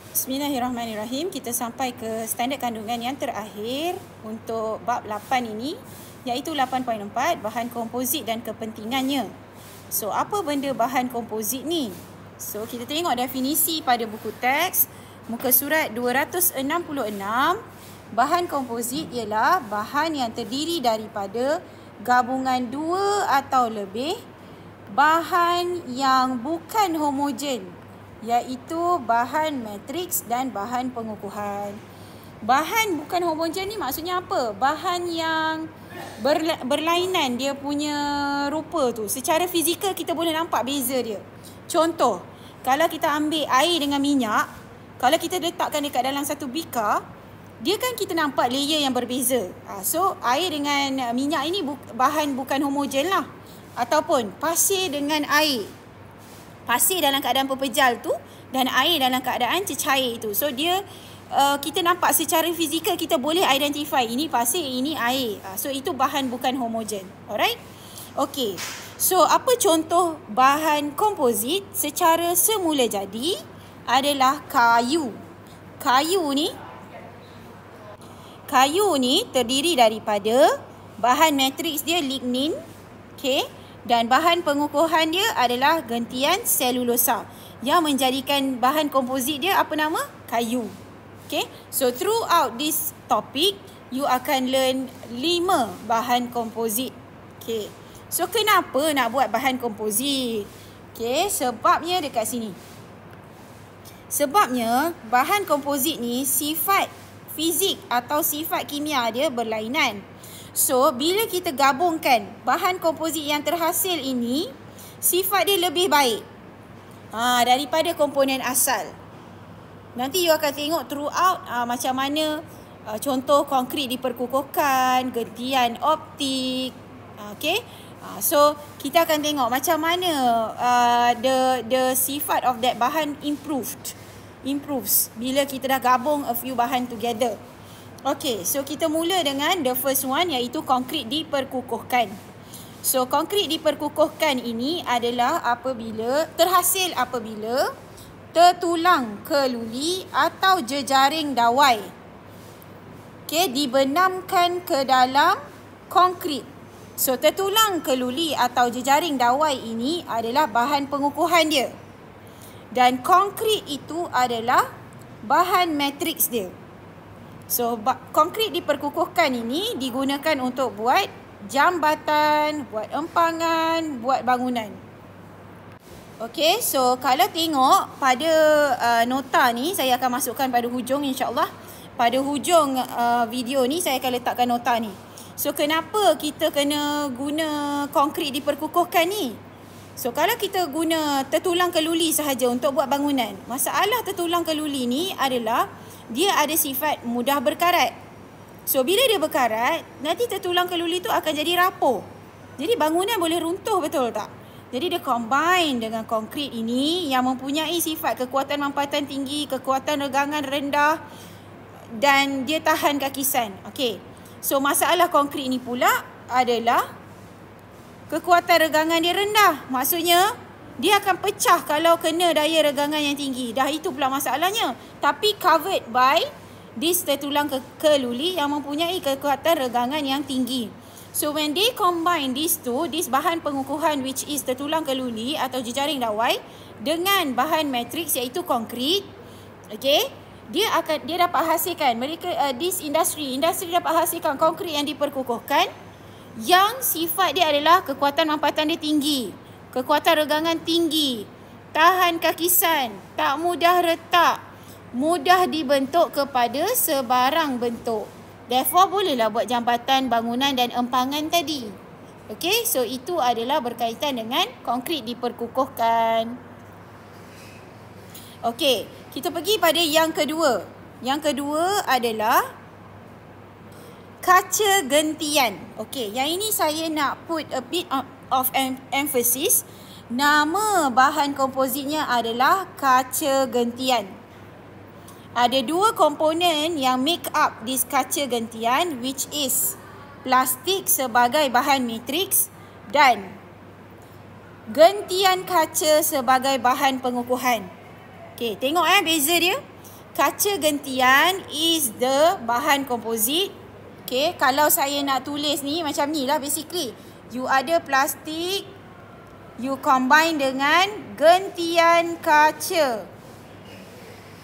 Bismillahirrahmanirrahim. Kita sampai ke standard kandungan yang terakhir untuk bab 8 ini, iaitu 8.4, bahan komposit dan kepentingannya. So, apa benda bahan komposit ni? So, kita tengok definisi pada buku teks, muka surat 266. Bahan komposit ialah bahan yang terdiri daripada gabungan dua atau lebih bahan yang bukan homogen, iaitu bahan matriks dan bahan pengukuhan. Bahan bukan homogen ni maksudnya apa? Bahan yang berlainan dia punya rupa tu. Secara fizikal kita boleh nampak beza dia. Contoh, kalau kita ambil air dengan minyak, kalau kita letakkan dekat dalam satu bikar, dia kan kita nampak layer yang berbeza. So, air dengan minyak ini bahan bukan homogen lah. Ataupun pasir dengan air. Pasir dalam keadaan pepejal tu dan air dalam keadaan cecair tu. So dia kita nampak secara fizikal, kita boleh identify ini pasir, ini air. So itu bahan bukan homogen. Alright? Okay. So apa contoh bahan komposit secara semula jadi adalah kayu. Kayu ni terdiri daripada bahan matriks dia lignin. Okay. Dan bahan pengukuhan dia adalah gentian selulosa, yang menjadikan bahan komposit dia apa nama? Kayu. Okay. So throughout this topic, you akan learn 5 bahan komposit. Okay. So kenapa nak buat bahan komposit? Okay. Sebabnya dekat sini. Sebabnya bahan komposit ni sifat fizik atau sifat kimia dia berlainan. So, bila kita gabungkan bahan komposit yang terhasil ini, sifat dia lebih baik daripada komponen asal. Nanti you akan tengok throughout macam mana contoh konkrit diperkukuhkan, gentian optik. Okay. So, kita akan tengok macam mana the sifat of that bahan improves bila kita dah gabung a few bahan together. Okay, so kita mula dengan the first one, iaitu konkrit diperkukuhkan. So, konkrit diperkukuhkan ini adalah terhasil apabila tertulang keluli atau jejaring dawai dibenamkan ke dalam konkrit. So, tertulang keluli atau jejaring dawai ini adalah bahan pengukuhan dia. Dan konkrit itu adalah bahan matriks dia. So, konkrit diperkukuhkan ini digunakan untuk buat jambatan, buat empangan, buat bangunan. Okey, so kalau tengok pada nota ni, saya akan masukkan pada hujung insya-Allah. Pada hujung video ni saya akan letakkan nota ni. So, kenapa kita kena guna konkrit diperkukuhkan ni? So, kalau kita guna tertulang keluli sahaja untuk buat bangunan, masalah tertulang keluli ni adalah dia ada sifat mudah berkarat. So, bila dia berkarat, nanti tertulang keluli tu akan jadi rapuh. Jadi, bangunan boleh runtuh, betul tak? Jadi, dia combine dengan konkrit ini yang mempunyai sifat kekuatan mampatan tinggi, kekuatan regangan rendah dan dia tahan kakisan. Okey. So, masalah konkrit ni pula adalah kekuatan regangan dia rendah. Maksudnya, dia akan pecah kalau kena daya regangan yang tinggi. Dah itu pula masalahnya. Tapi covered by this tertulang keluli yang mempunyai kekuatan regangan yang tinggi. So when they combine these two, this bahan pengukuhan which is tertulang keluli atau jejaring dawai dengan bahan matriks iaitu konkrit, okay, dia dapat hasilkan industri dapat hasilkan konkrit yang diperkukuhkan yang sifat dia adalah kekuatan mampatan dia tinggi, kekuatan regangan tinggi, tahan kakisan, tak mudah retak, mudah dibentuk kepada sebarang bentuk. Therefore, bolehlah buat jambatan, bangunan dan empangan tadi. Okey, so itu adalah berkaitan dengan konkrit diperkukuhkan. Okey, kita pergi pada yang kedua. Yang kedua adalah kaca gentian. Okey, yang ini saya nak put a bit of emphasis. Nama bahan kompositnya adalah kaca gentian. Ada dua komponen yang make up this kaca gentian, which is plastik sebagai bahan matriks dan gentian kaca sebagai bahan pengukuhan. Okey, tengok beza dia. kaca gentian is the bahan komposit. Okay, kalau saya nak tulis ni macam ni lah basically. You ada plastik, you combine dengan gentian kaca.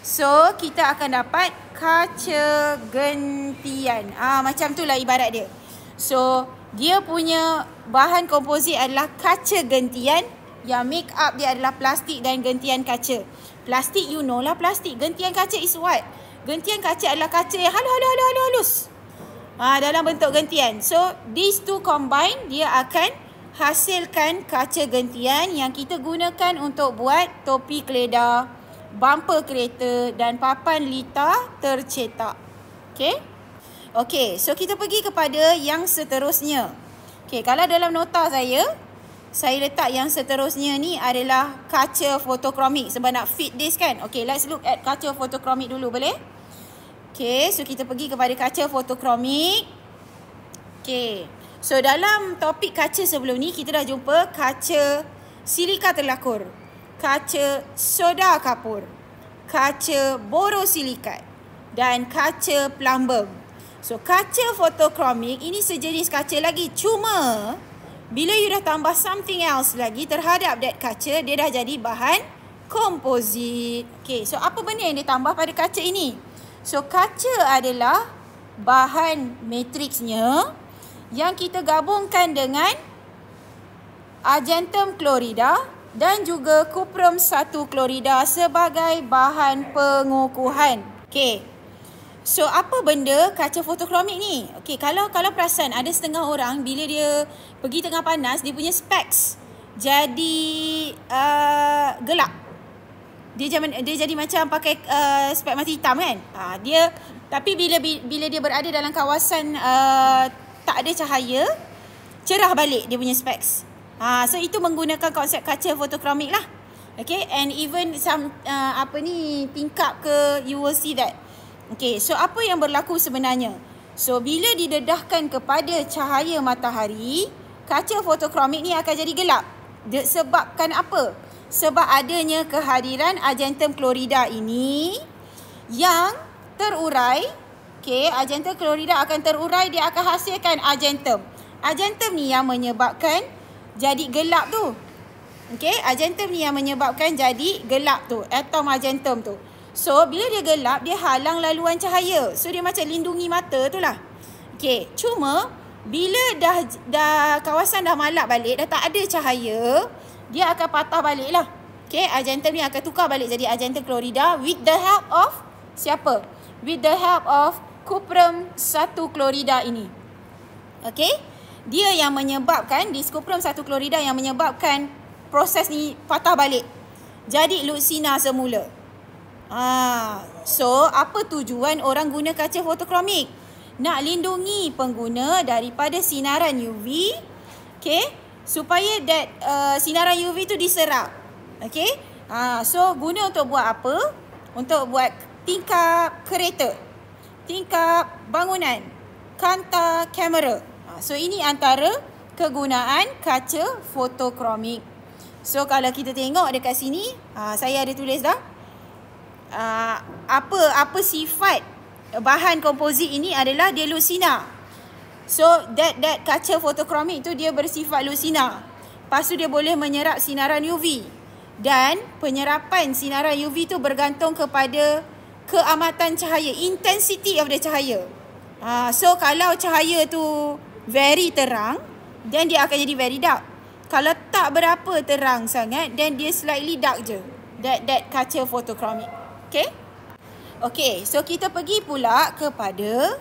So, kita akan dapat kaca gentian. Macam tu lah ibarat dia. So, dia punya bahan komposit adalah kaca gentian. Yang make up dia adalah plastik dan gentian kaca. Plastik, you know lah plastik. Gentian kaca is what? Gentian kaca adalah kaca yang halus. Dalam bentuk gentian. So, these two combine, dia akan hasilkan kaca gentian yang kita gunakan untuk buat topi keledar, bumper kereta dan papan lita tercetak. Okay, so kita pergi kepada yang seterusnya. Okay, kalau dalam nota saya letak yang seterusnya ni adalah kaca fotokromik sebab nak fit this kan. Okay, let's look at kaca fotokromik dulu, boleh? Okay, so kita pergi kepada kaca fotokromik. Okay, so dalam topik kaca sebelum ni kita dah jumpa kaca silika terlakur, kaca soda kapur, kaca borosilikat dan kaca plumbum. So, kaca fotokromik ini sejenis kaca lagi. Cuma, bila you dah tambah something else lagi terhadap that kaca, dia dah jadi bahan komposit. Okay, so apa benda yang ditambah pada kaca ini? So, kaca adalah bahan matriksnya yang kita gabungkan dengan argentum klorida dan juga kuprum 1 klorida sebagai bahan pengukuhan. Okay. So, apa benda kaca fotokromik ni? Okay, kalau perasan ada setengah orang bila dia pergi tengah panas, dia punya specs jadi gelap. Dia jadi macam pakai spek mata hitam kan. Tapi bila dia berada dalam kawasan tak ada cahaya, cerah balik dia punya specs. So itu menggunakan konsep kaca fotokromik lah. Okay, and even some tingkap ke, you will see that. Okay, so apa yang berlaku sebenarnya? So bila didedahkan kepada cahaya matahari, kaca fotokromik ni akan jadi gelap. Sebabkan apa? Sebab adanya kehadiran argentum klorida ini yang terurai. Okay, argentum klorida akan terurai, dia akan hasilkan argentum. Argentum ni yang menyebabkan jadi gelap tu. Okay, argentum ni yang menyebabkan jadi gelap tu, atom argentum tu. So, bila dia gelap, dia halang laluan cahaya. So, dia macam lindungi mata tu lah. Okay, cuma bila dah kawasan dah malap balik, dah tak ada cahaya, dia akan patah balik lah. Okay, argentum ni akan tukar balik jadi argentum klorida with the help of siapa? With the help of kuprum 1 klorida ini. Okay, dia yang menyebabkan, kuprum 1 klorida yang menyebabkan proses ni patah balik. Jadi luksina semula. So, apa tujuan orang guna kaca fotokromik? Nak lindungi pengguna daripada sinaran UV, okay, supaya that sinaran UV tu diserap. Okay, so guna untuk buat apa? Untuk buat tingkap kereta, tingkap bangunan, kanta kamera. So, ini antara kegunaan kaca fotokromik. So, kalau kita tengok dekat sini, saya ada tulis dah. Apa sifat bahan komposit ini adalah dia luksina. So that kaca fotokromik tu dia bersifat luksina. Lepas tu dia boleh menyerap sinaran UV. Dan penyerapan sinaran UV tu bergantung kepada keamatan cahaya, intensity of the cahaya. So kalau cahaya tu very terang, then dia akan jadi very dark. Kalau tak berapa terang sangat, then dia slightly dark je. That kaca fotokromik. Okay, so kita pergi pula kepada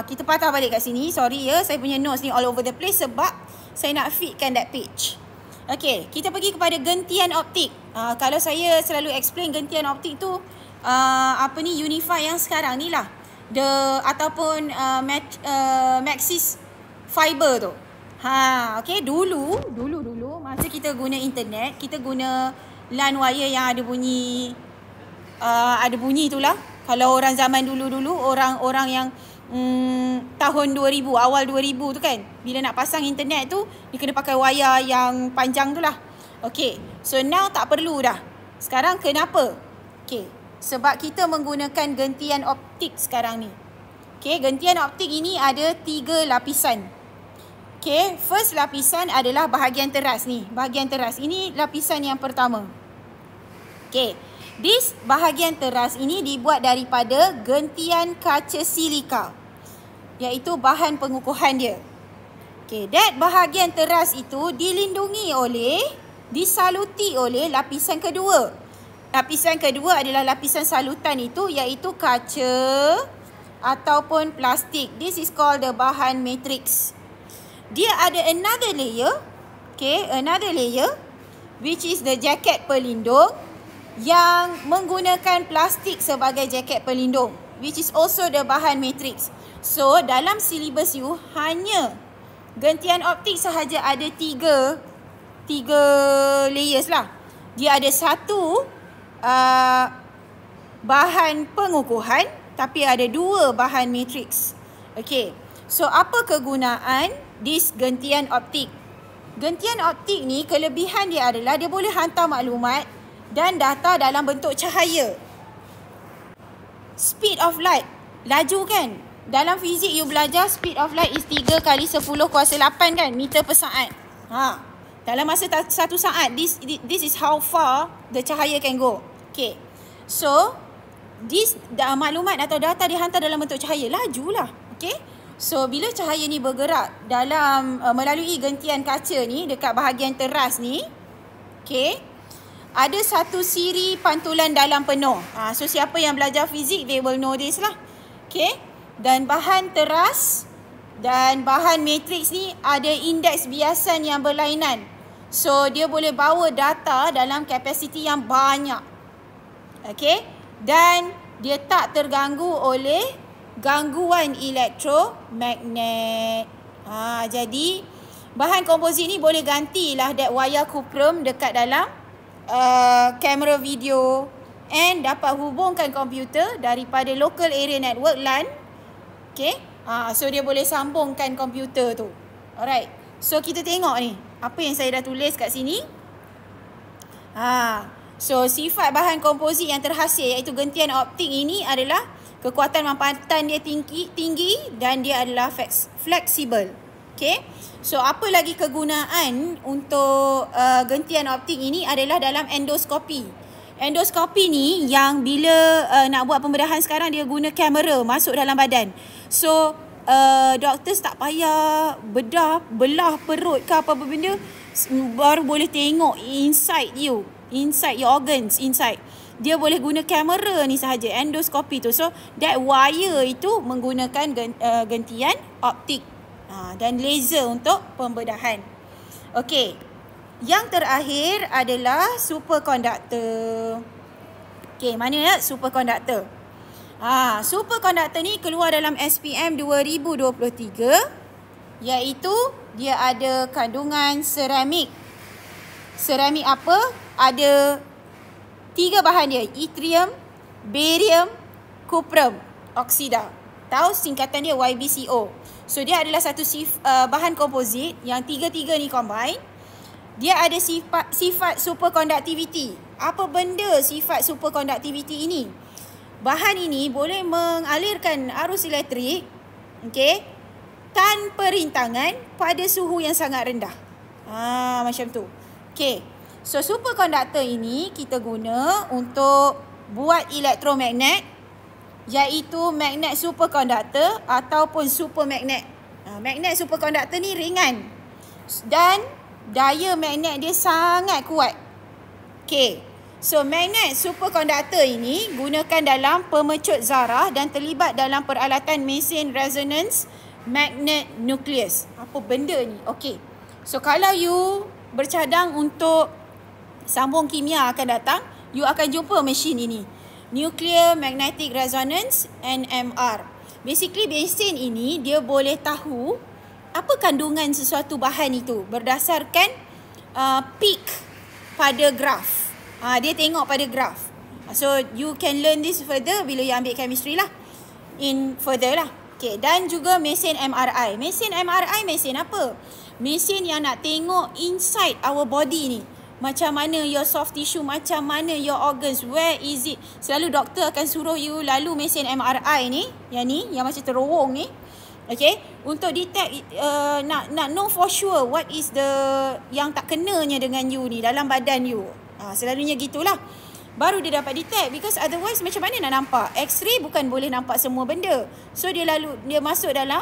kita patah balik kat sini. Sorry ya, saya punya notes ni all over the place sebab saya nak fitkan that page. Okay, kita pergi kepada gentian optik. Kalau saya selalu explain gentian optik tu Unify yang sekarang ni lah, ataupun Maxis fiber tu. Okay, dulu masa kita guna internet, kita guna LAN wire yang ada bunyi itulah. Kalau orang zaman dulu-dulu, orang yang tahun 2000, awal 2000 tu kan, bila nak pasang internet tu, dia kena pakai wayar yang panjang tu lah. Okay, so now tak perlu dah. Sekarang kenapa? Okay, Sebab kita menggunakan gentian optik sekarang ni. Okay, gentian optik ini ada 3 lapisan. Okay, first lapisan adalah bahagian teras ni. Bahagian teras ini lapisan yang pertama. Okay, this bahagian teras ini dibuat daripada gentian kaca silika, iaitu bahan pengukuhan dia. Okay, that bahagian teras itu disaluti oleh lapisan kedua. Lapisan kedua adalah lapisan salutan itu, iaitu kaca ataupun plastik. This is called the bahan matrix. Dia ada another layer, okay, another layer which is the jaket pelindung yang menggunakan plastik sebagai jaket pelindung, which is also the bahan matrix. So, dalam silibus you hanya gentian optik sahaja ada 3 layers lah. Dia ada satu bahan pengukuhan, tapi ada 2 bahan matrix. Okay, so apa kegunaan this gentian optik? Gentian optik ni kelebihan dia adalah dia boleh hantar maklumat dan data dalam bentuk cahaya. Speed of light, laju kan? Dalam fizik you belajar speed of light is 3 kali 10 kuasa 8 kan, meter per saat. Dalam masa 1 saat, this is how far the cahaya can go. Okay, so this maklumat atau data dihantar dalam bentuk cahaya, lajulah. Okay, so bila cahaya ni bergerak dalam melalui gentian kaca ni dekat bahagian teras ni, okay, ada satu siri pantulan dalam penuh. So siapa yang belajar fizik, they will know this lah. Okay, dan bahan teras dan bahan matrix ni ada indeks biasan yang berlainan. So dia boleh bawa data dalam kapasiti yang banyak. Okay, dan dia tak terganggu oleh gangguan elektromagnet. Jadi bahan komposit ni boleh gantilah that wire cuprum dekat dalam kamera video and dapat hubungkan komputer daripada local area network LAN. Okay, so dia boleh sambungkan komputer tu. Alright, so kita tengok ni apa yang saya dah tulis kat sini. So sifat bahan komposit yang terhasil iaitu gentian optik ini adalah kekuatan mampatan dia tinggi dan dia adalah fleksibel. Okay, so apa lagi kegunaan untuk gentian optik ini adalah dalam endoskopi. Endoskopi ni yang bila nak buat pembedahan sekarang dia guna kamera masuk dalam badan. So doktor tak payah belah perut ke apa-apa benda, baru boleh tengok inside your organs inside. Dia boleh guna kamera ni sahaja, endoskopi tu. So that wire itu menggunakan gentian optik dan laser untuk pembedahan. Okey, yang terakhir adalah superkonduktor. Okey, mana ya superkonduktor? Superkonduktor ni keluar dalam SPM 2023, iaitu dia ada kandungan seramik. Seramik apa? Ada 3 bahan dia, yttrium, barium, cuprum, oksida. Tahu singkatan dia YbCO. So dia adalah satu bahan komposit yang 3 ni combine. Dia ada sifat superconductivity. Apa benda sifat superconductivity ini? Bahan ini boleh mengalirkan arus elektrik, okay, tanpa rintangan pada suhu yang sangat rendah. Macam tu. Okay, so superkonduktor ini kita guna untuk buat elektromagnet, iaitu magnet superkonduktor ataupun supermagnet. Magnet superkonduktor ni ringan dan daya magnet dia sangat kuat. Okay, so magnet superkonduktor ini gunakan dalam pemecut zarah dan terlibat dalam peralatan mesin resonance magnet nukleus. Apa benda ni? Okay, so kalau you bercadang untuk sambung kimia akan datang, you akan jumpa mesin ini, Nuclear Magnetic Resonance, NMR. Basically mesin ini dia boleh tahu apa kandungan sesuatu bahan itu berdasarkan peak pada graf. Dia tengok pada graf. So you can learn this further bila you ambil chemistry lah. Further lah. Okay, dan juga mesin MRI. Mesin MRI mesin apa? Mesin yang nak tengok inside our body ni. macam mana your soft tissue, macam mana your organs, where is it. Selalu doktor akan suruh you lalu mesin MRI ni, yang macam terowong ni. Okay, untuk detect, nak know for sure what is the yang tak kenanya dengan you ni dalam badan you. Selalunya gitulah. Baru dia dapat detect, because otherwise macam mana nak nampak? X-ray bukan boleh nampak semua benda. So dia masuk dalam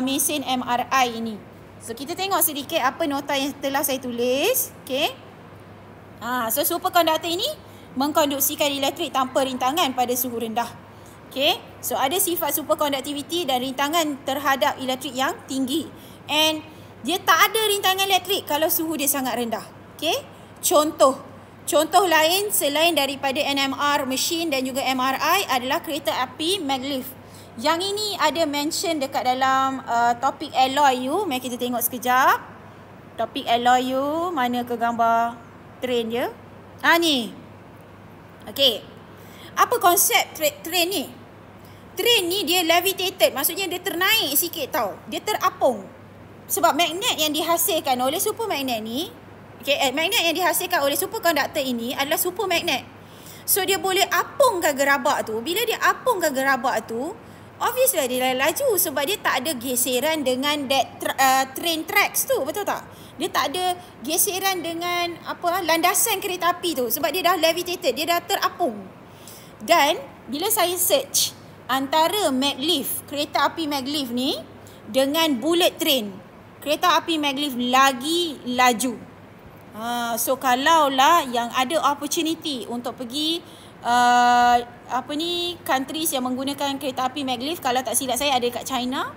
mesin MRI ini. So kita tengok sedikit apa nota yang telah saya tulis. Okay. So superconductor ini mengkonduksikan elektrik tanpa rintangan pada suhu rendah. Okay. So ada sifat superconductivity dan rintangan terhadap elektrik yang tinggi. And dia tak ada rintangan elektrik kalau suhu dia sangat rendah. Okay. Contoh lain selain daripada NMR machine dan juga MRI adalah kereta api maglev. Yang ini ada mention dekat dalam topik alloy you. Mari kita tengok sekejap. Topik alloy you, mana ke gambar train dia? Ni. Okay. Apa konsep train ni? Train ni dia levitated. Maksudnya dia ternaik sikit tau. Dia terapung. Sebab magnet yang dihasilkan oleh supermagnet ni, magnet yang dihasilkan oleh superconductor ini adalah supermagnet. So dia boleh apungkan gerabak tu. Bila dia apungkan gerabak tu, obviously dia laju sebab dia tak ada geseran dengan train tracks tu, betul tak? Dia tak ada geseran dengan landasan kereta api tu sebab dia dah levitated, dia dah terapung. Dan bila saya search antara maglev, kereta api maglev ni dengan bullet train, kereta api maglev lagi laju. So kalaulah yang ada opportunity untuk pergi countries yang menggunakan kereta api maglev, kalau tak silap saya ada kat China,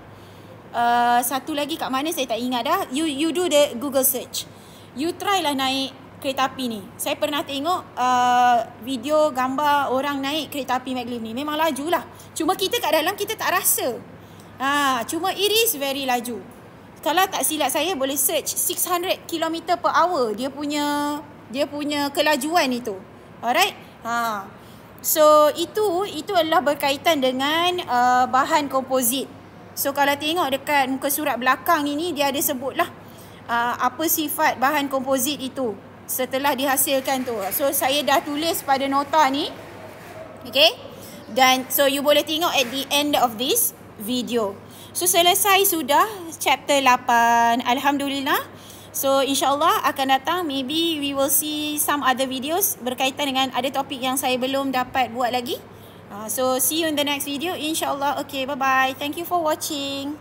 satu lagi kat mana saya tak ingat dah. You do the Google search, you try lah naik kereta api ni. Saya pernah tengok video gambar orang naik kereta api maglev ni, memang laju lah. Cuma kita kat dalam kita tak rasa. Cuma it is very laju. Kalau tak silap saya boleh search 600 km per hour dia punya kelajuan itu. Alright. So itu adalah berkaitan dengan bahan komposit. So kalau tengok dekat muka surat belakang ini, dia ada sebutlah apa sifat bahan komposit itu setelah dihasilkan tu. So saya dah tulis pada nota ni. Okay. Dan so you boleh tengok at the end of this video. So selesai sudah chapter 8. Alhamdulillah. So insyaAllah akan datang, maybe we will see some other videos berkaitan dengan ada topik yang saya belum dapat buat lagi. So see you in the next video insyaAllah. Okay, bye bye. Thank you for watching.